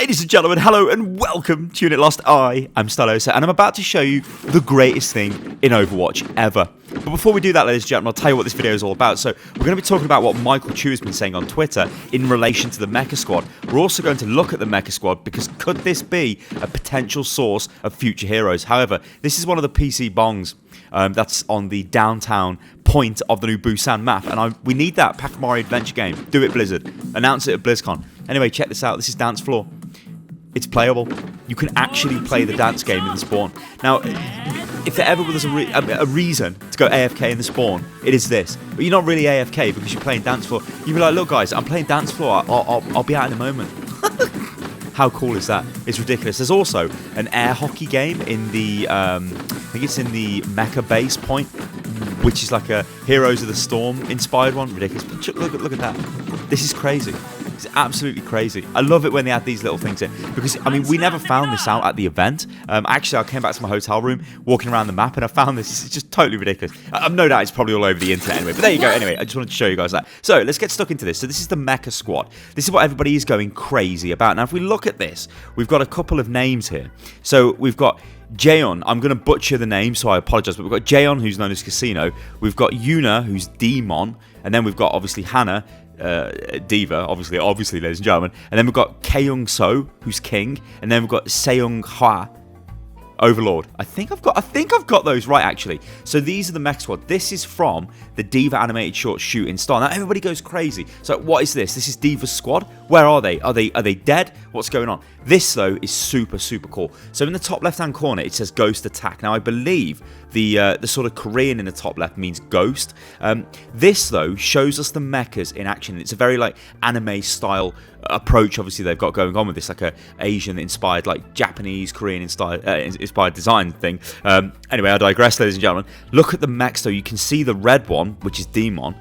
Ladies and gentlemen, hello and welcome to Unit Lost. I am Stylosa and I'm about to show you the greatest thing in Overwatch ever. But before we do that, ladies and gentlemen, I'll tell you what this video is all about. So we're going to be talking about what Michael Chu has been saying on Twitter in relation to the MEKA Squad. We're also going to look at the MEKA Squad because could this be a potential source of future heroes? However, this is one of the PC bongs that's on the downtown point of the new Busan map, and we need that Pac Mario Adventure game. Do it, Blizzard. Announce it at BlizzCon. Anyway, check this out. This is Dance Floor. It's playable. You can actually play the dance game in the spawn. Now, if there ever was a reason to go AFK in the spawn, it is this. But you're not really AFK because you're playing Dance Floor. You'd be like, look guys, I'm playing Dance Floor. I'll be out in a moment. How cool is that? It's ridiculous. There's also an air hockey game in the, I think it's in the MEKA Base point, which is like a Heroes of the Storm inspired one. Ridiculous. But look at that. This is crazy. It's absolutely crazy. I love it when they add these little things in because, I mean, we never found this out at the event. Actually, I came back to my hotel room, walking around the map, and I found this. It's just totally ridiculous. I've no doubt it's probably all over the internet anyway. But there you go. Anyway, I just wanted to show you guys that. So let's get stuck into this. So this is the MEKA Squad. This is what everybody is going crazy about. Now, if we look at this, we've got a couple of names here. So we've got Jaeon, I'm going to butcher the name, so I apologise, but we've got Jaeon, who's known as Casino. We've got Yuna, who's Demon, and then we've got, obviously, Hannah, D.Va, obviously, ladies and gentlemen. And then we've got Keung So, who's King, and then we've got Seung Hwa, Overlord. I think I've got those right, actually. So these are the MEKA Squad. This is from the D.Va animated short Shooting Star. Now everybody goes crazy. So what is this? This is D.Va's squad. Where are they? Are they dead? What's going on? This though is super cool. So in the top left hand corner it says Ghost Attack. Now I believe the sort of Korean in the top left means ghost. This though shows us the mechas in action. It's a very like anime style approach. Obviously they've got going on with this, like a Asian inspired, like Japanese Korean inspired design thing. Anyway, I digress, ladies and gentlemen. Look at the mechs though. You can see the red one, which is Demon.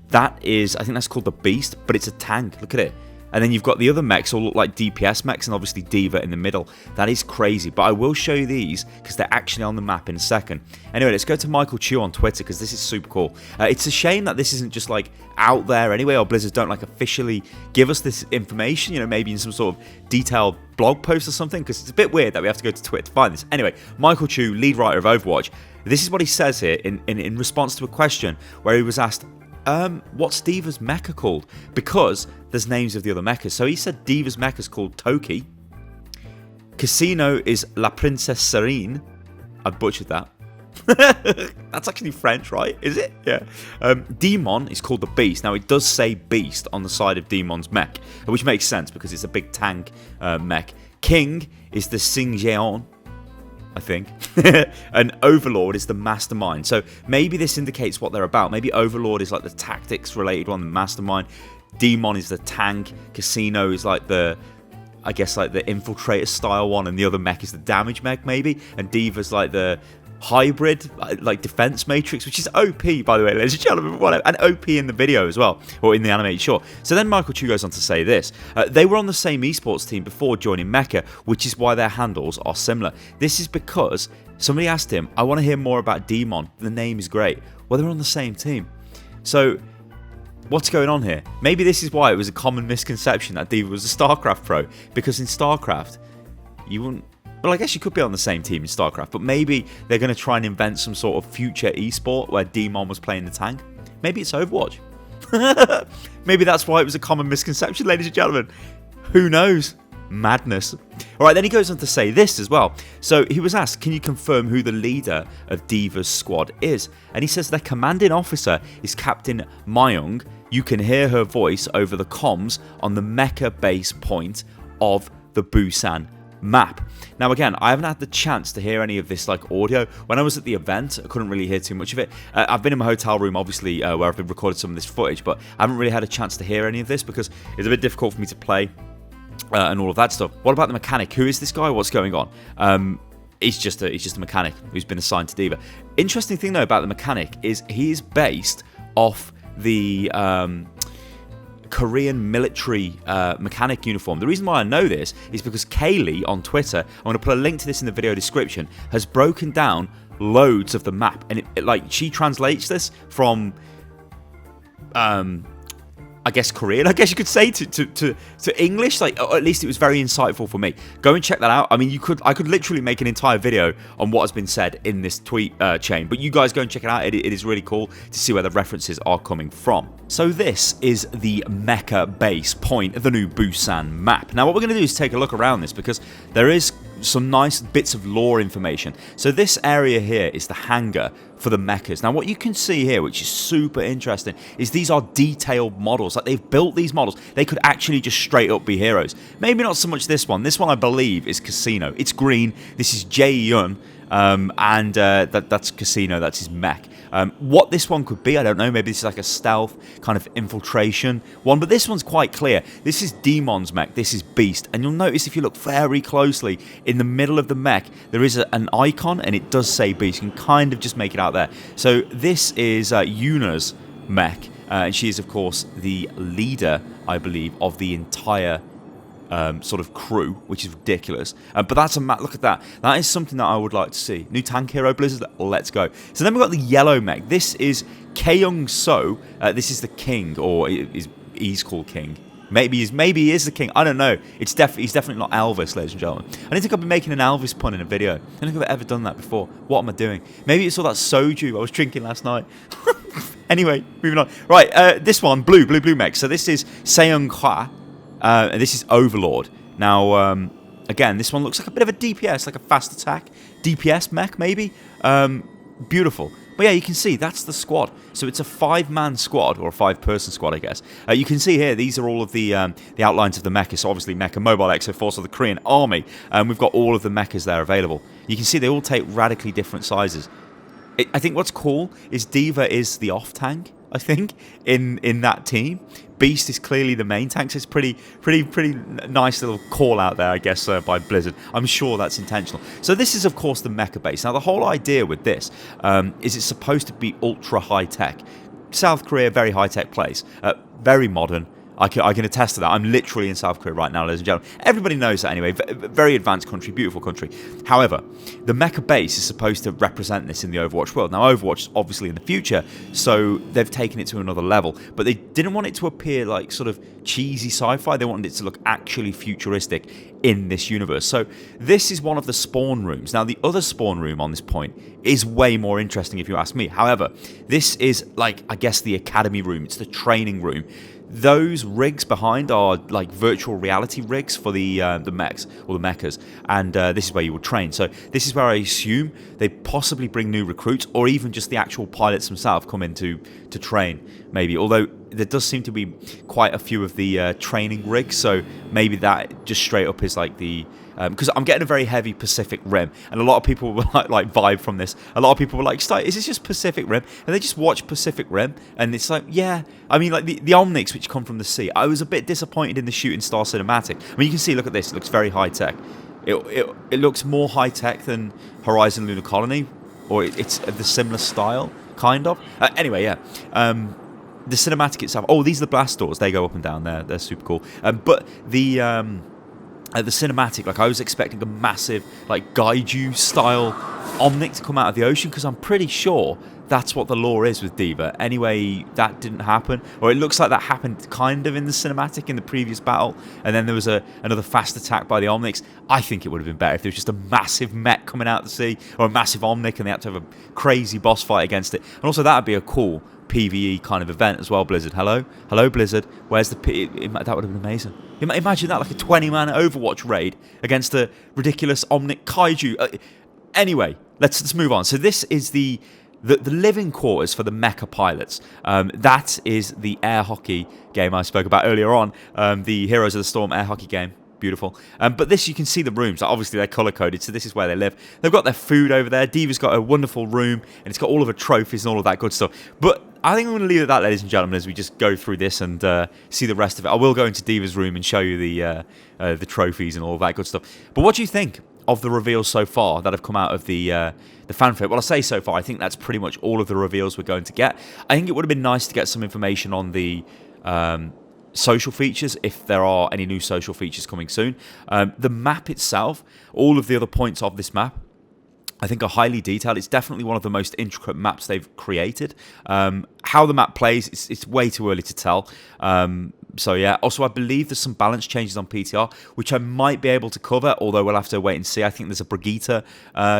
That is, I think that's called the Beast, but it's a tank. Look at it. And then you've got the other mechs all look like DPS mechs, and obviously D.Va in the middle. That is crazy, but I will show you these because they're actually on the map in a second. Anyway, let's go to Michael Chu on Twitter because this is super cool. It's a shame that this isn't just like out there anyway, or Blizzard don't like officially give us this information, you know, maybe in some sort of detailed blog post or something, because it's a bit weird that we have to go to Twitter to find this. Anyway, Michael Chu, lead writer of Overwatch, this is what he says here in response to a question where he was asked, what's D.Va's mecha called? Because there's names of the other mechas. So he said D.Va's mecha is called Toki. Casino is La Princesse Serene. I've butchered that. That's actually French, right? Is it? Yeah. Demon is called the Beast. Now, it does say Beast on the side of Demon's mech, which makes sense because it's a big tank mech. King is the Sing Jeon, I think. And Overlord is the mastermind. So maybe this indicates what they're about. Maybe Overlord is like the tactics related one, the mastermind. Demon is the tank. Casino is like the, I guess, like the infiltrator style one, and the other mech is the damage mech maybe. And D.Va's like the hybrid, like defense matrix, which is OP, by the way, ladies and gentlemen, whatever, and OP in the video as well, or in the animated short. So then Michael Chu goes on to say this. They were on the same esports team before joining MEKA, which is why their handles are similar. This is because somebody asked him, I want to hear more about Demon. The name is great. Well, they're on the same team. So what's going on here? Maybe this is why it was a common misconception that D.Va was a StarCraft pro, because in StarCraft, you wouldn't. Well, I guess you could be on the same team in StarCraft, but maybe they're going to try and invent some sort of future esport where Demon was playing the tank. Maybe it's Overwatch. Maybe that's why it was a common misconception, ladies and gentlemen. Who knows? Madness. Alright, then he goes on to say this as well. So he was asked, can you confirm who the leader of D.Va's squad is? And he says their commanding officer is Captain Myung. You can hear her voice over the comms on the MEKA Base point of the Busan map. Now again, I haven't had the chance to hear any of this like audio. When I was at the event, I couldn't really hear too much of it. I've been in my hotel room, obviously, where I've been recording some of this footage, but I haven't really had a chance to hear any of this because it's a bit difficult for me to play and all of that stuff. What about the mechanic? Who is this guy? What's going on? He's just a mechanic who's been assigned to D.Va. Interesting thing though about the mechanic is he is based off the Korean military mechanic uniform. The reason why I know this is because Kaylee on Twitter, I'm going to put a link to this in the video description, has broken down loads of the map, and it like she translates this from I guess, Korean, I guess you could say, to English. Like, or at least it was very insightful for me. Go and check that out. I mean, I could literally make an entire video on what has been said in this tweet chain, but you guys go and check it out. It is really cool to see where the references are coming from. So this is the MEKA Base point, the new Busan map. Now, what we're going to do is take a look around this, because there is some nice bits of lore information. So this area here is the hangar for the mechas. Now what you can see here, which is super interesting, is these are detailed models. Like, they've built these models. They could actually just straight up be heroes. Maybe not so much this one. This one I believe is Casino. It's green. This is Jae-yun. And that's Casino, that's his mech. What this one could be, I don't know. Maybe this is like a stealth kind of infiltration one, but this one's quite clear. This is Demon's mech, this is Beast, and you'll notice if you look very closely, in the middle of the mech, there is an icon, and it does say Beast. You can kind of just make it out there. So this is Yuna's mech, and she is, of course, the leader, I believe, of the entire sort of crew, which is ridiculous. But that's a map. Look at that. That is something that I would like to see. New tank hero, Blizzard. Let's go. So then we've got the yellow mech. This is Keung So. This is the king, or he's called King. Maybe he is the king. I don't know. He's definitely not Elvis, ladies and gentlemen. I didn't think I'd be making an Elvis pun in a video. I don't think I've ever done that before. What am I doing? Maybe it's all that soju I was drinking last night. Anyway, moving on. Right, this one, blue mech. So this is Seung Hwa. And this is Overlord. Now, again, this one looks like a bit of a DPS, like a fast attack. DPS mech, maybe? Beautiful. But yeah, you can see that's the squad. So it's a 5-man squad, or a 5-person squad, I guess. You can see here, these are all of the outlines of the mechas. So obviously, Mecha Mobile Exo Force of the Korean Army. We've got all of the mechas there available. You can see they all take radically different sizes. I think what's cool is D.Va is the off-tank, I think, in that team. Beast is clearly the main tank, so it's pretty nice little call out there, I guess, by Blizzard. I'm sure that's intentional. So this is, of course, the MEKA Base. Now, the whole idea with this is it's supposed to be ultra high-tech. South Korea, very high-tech place. Very modern. I can attest to that. I'm literally in South Korea right now, ladies and gentlemen. Everybody knows that anyway. Very advanced country, beautiful country. However, the MEKA Base is supposed to represent this in the Overwatch world. Now, Overwatch is obviously in the future, so they've taken it to another level. But they didn't want it to appear like sort of cheesy sci-fi. They wanted it to look actually futuristic in this universe. So this is one of the spawn rooms. Now, the other spawn room on this point is way more interesting if you ask me. However, this is like, I guess, the academy room. It's the training room. Those rigs behind are like virtual reality rigs for the mechs, or the mechas, and this is where you will train. So this is where I assume they possibly bring new recruits, or even just the actual pilots themselves come in to train, maybe. Although there does seem to be quite a few of the training rigs, so maybe that just straight up is like the... because I'm getting a very heavy Pacific Rim, and a lot of people will like vibe from this. A lot of people were like, is this just Pacific Rim? And they just watch Pacific Rim, and it's like, yeah. I mean, like the Omnics, which come from the sea. I was a bit disappointed in the shooting star cinematic. I mean, you can see, look at this. It looks very high-tech. It looks more high-tech than Horizon Lunar Colony, or it's the similar style, kind of. Anyway, yeah. The cinematic itself. Oh, these are the blast doors. They go up and down there. They're super cool. But the cinematic, like, I was expecting a massive, like, Gaiju style Omnic to come out of the ocean, because I'm pretty sure that's what the lore is with D.Va. Anyway, that didn't happen, or it looks like that happened kind of in the cinematic in the previous battle, and then there was another fast attack by the Omnics. I think it would have been better if there was just a massive mech coming out of the sea, or a massive Omnic, and they had to have a crazy boss fight against it. And also, that would be a cool PvE kind of event as well, Blizzard. Hello, Blizzard. Where's the that would have been amazing. Imagine that, like a 20-man Overwatch raid against a ridiculous Omnic Kaiju. Anyway, let's move on. So this is the living quarters for the mecha pilots. That is the air hockey game I spoke about earlier on. The Heroes of the Storm air hockey game. Beautiful. But this, you can see the rooms. Obviously, they're color-coded, so this is where they live. They've got their food over there. D.Va's got a wonderful room, and it's got all of her trophies and all of that good stuff. But I think I'm going to leave it at that, ladies and gentlemen, as we just go through this and see the rest of it. I will go into D.Va's room and show you the trophies and all of that good stuff. But what do you think of the reveals so far that have come out of the fanfare? Well, I say so far. I think that's pretty much all of the reveals we're going to get. I think it would have been nice to get some information on the social features, if there are any new social features coming soon. The map itself, all of the other points of this map, I think are highly detailed. It's definitely one of the most intricate maps they've created. How the map plays, it's way too early to tell. So yeah, also I believe there's some balance changes on PTR, which I might be able to cover, although we'll have to wait and see. I think there's a Brigitte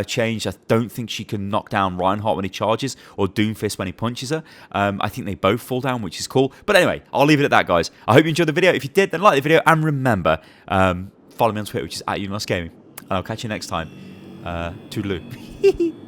change. I don't think she can knock down Reinhardt when he charges, or Doomfist when he punches her. I think they both fall down, which is cool. But anyway, I'll leave it at that, guys. I hope you enjoyed the video. If you did, then like the video, and remember, follow me on Twitter, which is @UnitLostGaming. And I'll catch you next time. Toodaloo.